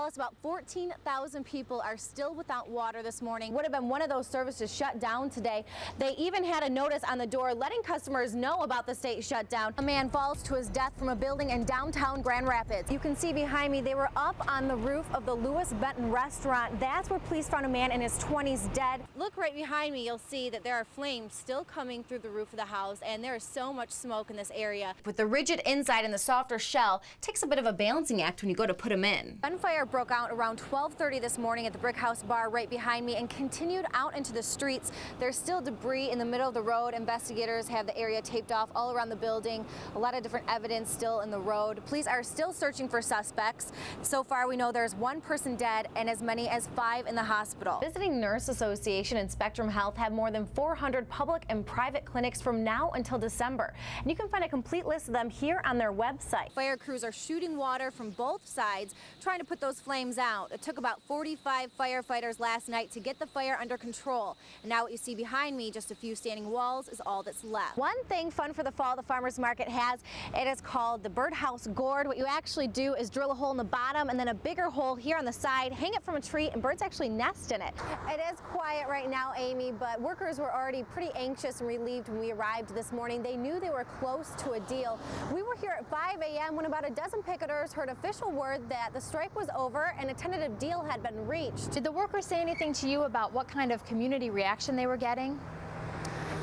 us about 14,000 people are still without water this morning. Would have been one of those services shut down today. They even had a notice on the door letting customers know about the state shutdown. A man falls to his death from a building in downtown Grand Rapids. You can see behind me, they were up on the roof of the Lewis Benton restaurant. That's where police found a man in his 20s dead. Look right behind me, you'll see that there are flames still coming through the roof of the house, and there is so much smoke in this area. With the rigid inside and the softer shell, it takes a bit of a balancing act when you go to put them in. Gunfire broke out around 12:30 this morning at the Brick House Bar right behind me and continued out into the streets. There's still debris in the middle of the road. Investigators have the area taped off all around the building. A lot of different evidence still in the road. Police are still searching for suspects. So far, we know there's one person dead and as many as 5 in the hospital. Visiting Nurse Association and Spectrum Health have more than 400 public and private clinics from now until December. And you can find a complete list of them here on their website. Fire crews are shooting water from both sides, trying to put those flames out. It took about 45 firefighters last night to get the fire under control. And now what you see behind me, just a few standing walls, is all that's left. One thing fun for the fall the farmers market has, it is called the birdhouse gourd. What you actually do is drill a hole in the bottom and then a bigger hole here on the side, hang it from a tree, and birds actually nest in it. It is quiet right now, Amy, but workers were already pretty anxious and relieved when we arrived this morning. They knew they were close to a deal. We were here at 5 a.m. when about a dozen picketers heard official word that the strike was over and a tentative deal had been reached. Did the workers say anything to you about what kind of community reaction they were getting?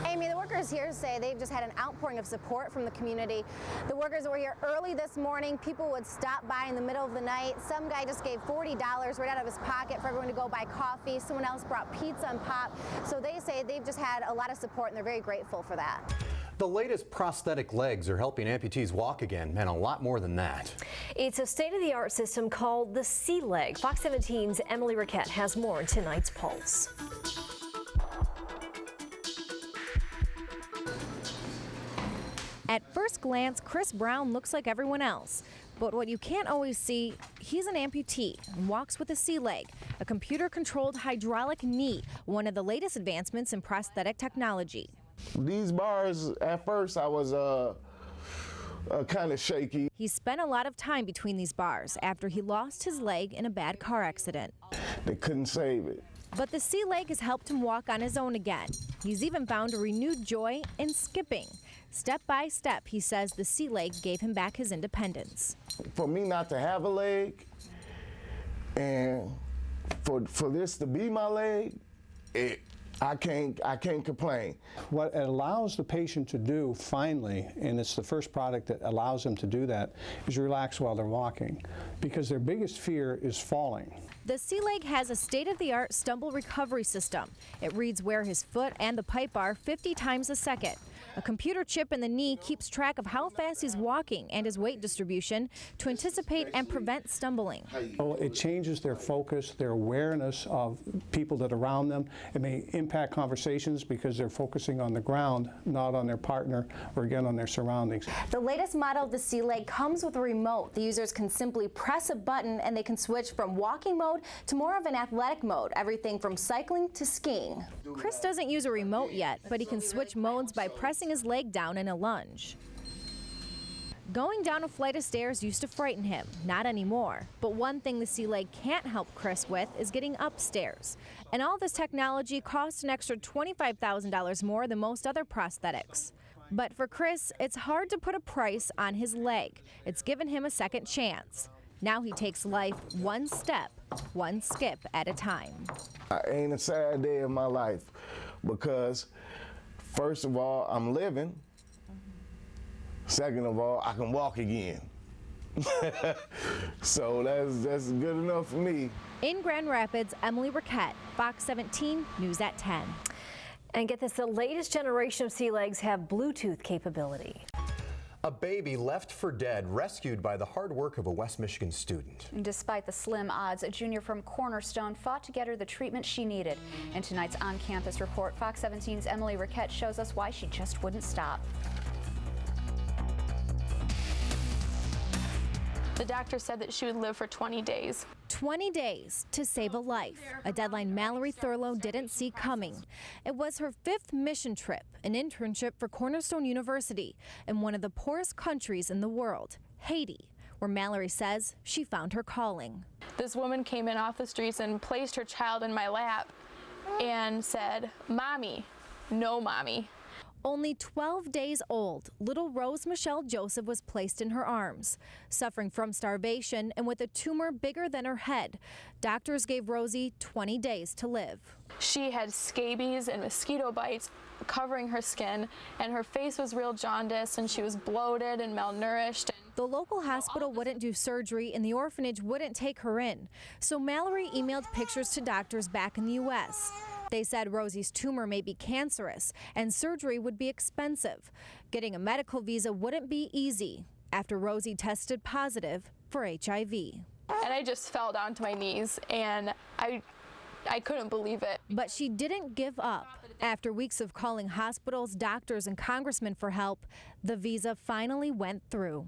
Amy, the workers here say they've just had an outpouring of support from the community. The workers were here early this morning. People would stop by in the middle of the night. Some guy just gave $40 right out of his pocket for everyone to go buy coffee. Someone else brought pizza and pop. So they say they've just had a lot of support and they're very grateful for that. The latest prosthetic legs are helping amputees walk again, and a lot more than that. It's a state-of-the-art system called the C-Leg. Fox 17's Emily Riquette has more in tonight's Pulse. At first glance, Chris Brown looks like everyone else. But what you can't always see, he's an amputee and walks with a C-Leg, a computer-controlled hydraulic knee, one of the latest advancements in prosthetic technology. These bars, at first I was kind of shaky. He spent a lot of time between these bars after he lost his leg in a bad car accident. They couldn't save it. But the C-Leg has helped him walk on his own again. He's even found a renewed joy in skipping. Step by step, he says the C-Leg gave him back his independence. For me not to have a leg and for this to be my leg, I can't complain. What it allows the patient to do finally, and it's the first product that allows them to do that, is relax while they're walking, because their biggest fear is falling. The C-Leg has a state-of-the-art stumble recovery system. It reads where his foot and the pipe are 50 times a second. A computer chip in the knee keeps track of how fast he's walking and his weight distribution to anticipate and prevent stumbling. So it changes their focus, their awareness of people that are around them. It may impact conversations because they're focusing on the ground, not on their partner or again on their surroundings. The latest model of the C-Leg comes with a remote. The users can simply press a button and they can switch from walking mode to more of an athletic mode, everything from cycling to skiing. Chris doesn't use a remote yet, but he can switch modes by pressing his leg down in a lunge. Going down a flight of stairs used to frighten him, not anymore. But one thing the C-Leg can't help Chris with is getting upstairs. And all this technology costs an extra $25,000 more than most other prosthetics. But for Chris, it's hard to put a price on his leg. It's given him a second chance. Now he takes life one step, one skip at a time. Ain't a sad day in my life because first of all, I'm living. Second of all, I can walk again. So that's good enough for me. In Grand Rapids, Emily Riquette, Fox 17, News at 10. And get this, the latest generation of C-Legs have Bluetooth capability. A baby left for dead, rescued by the hard work of a West Michigan student. And despite the slim odds, a junior from Cornerstone fought to get her the treatment she needed. In tonight's on-campus report, Fox 17's Emily Riquette shows us why she just wouldn't stop. The doctor said that she would live for 20 days. 20 days to save a life, a deadline Mallory Thurlow didn't see coming. It was her 5th mission trip, an internship for Cornerstone University in one of the poorest countries in the world, Haiti, where Mallory says she found her calling. This woman came in off the streets and placed her child in my lap and said, "Mommy, no mommy." Only 12 days old, little Rose Michelle Joseph was placed in her arms. Suffering from starvation and with a tumor bigger than her head, doctors gave Rosie 20 days to live. She had scabies and mosquito bites covering her skin, and her face was real jaundiced, and she was bloated and malnourished. The local hospital wouldn't do surgery and the orphanage wouldn't take her in. So Mallory emailed pictures to doctors back in the U.S. They said Rosie's tumor may be cancerous and surgery would be expensive. Getting a medical visa wouldn't be easy after Rosie tested positive for HIV. And I just fell down to my knees, and I couldn't believe it. But she didn't give up. After weeks of calling hospitals, doctors, and congressmen for help, the visa finally went through.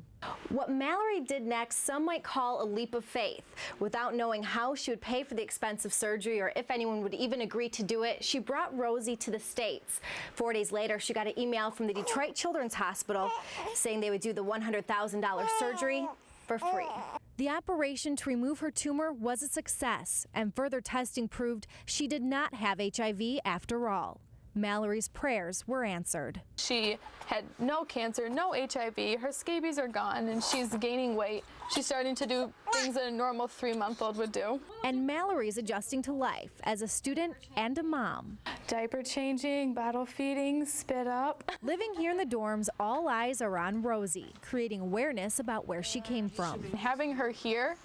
What Mallory did next, some might call a leap of faith. Without knowing how she would pay for the expensive surgery or if anyone would even agree to do it, she brought Rosie to the States. 4 days later, she got an email from the Detroit Children's Hospital saying they would do the $100,000 surgery for free. The operation to remove her tumor was a success, and further testing proved she did not have HIV after all. Mallory's prayers were answered. She had no cancer, no HIV, her scabies are gone, and she's gaining weight. She's starting to do things that a normal 3-month-old would do. And Mallory's adjusting to life as a student and a mom. Diaper changing, bottle feeding, spit up. Living here in the dorms, all eyes are on Rosie, creating awareness about where she came from. Having her here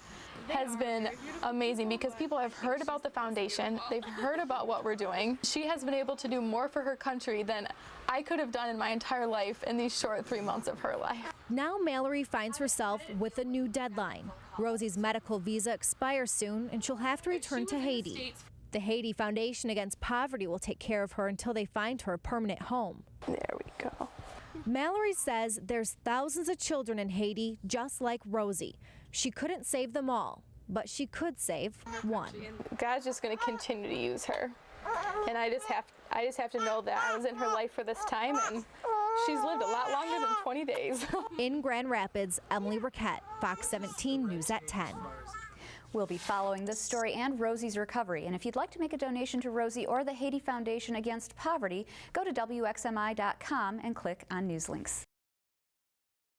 has been amazing because people have heard about the foundation, they've heard about what we're doing. She has been able to do more for her country than I could have done in my entire life in these short 3 months of her life. Now Mallory finds herself with a new deadline. Rosie's medical visa expires soon and she'll have to return to Haiti. The Haiti Foundation Against Poverty will take care of her until they find her a permanent home. There we go. Mallory says there's thousands of children in Haiti just like Rosie. She couldn't save them all, but she could save one. God's just going to continue to use her. And I just have to know that I was in her life for this time, and she's lived a lot longer than 20 days. In Grand Rapids, Emily Riquette, Fox 17 News at 10. We'll be following this story and Rosie's recovery. And if you'd like to make a donation to Rosie or the Haiti Foundation Against Poverty, go to WXMI.com and click on News Links.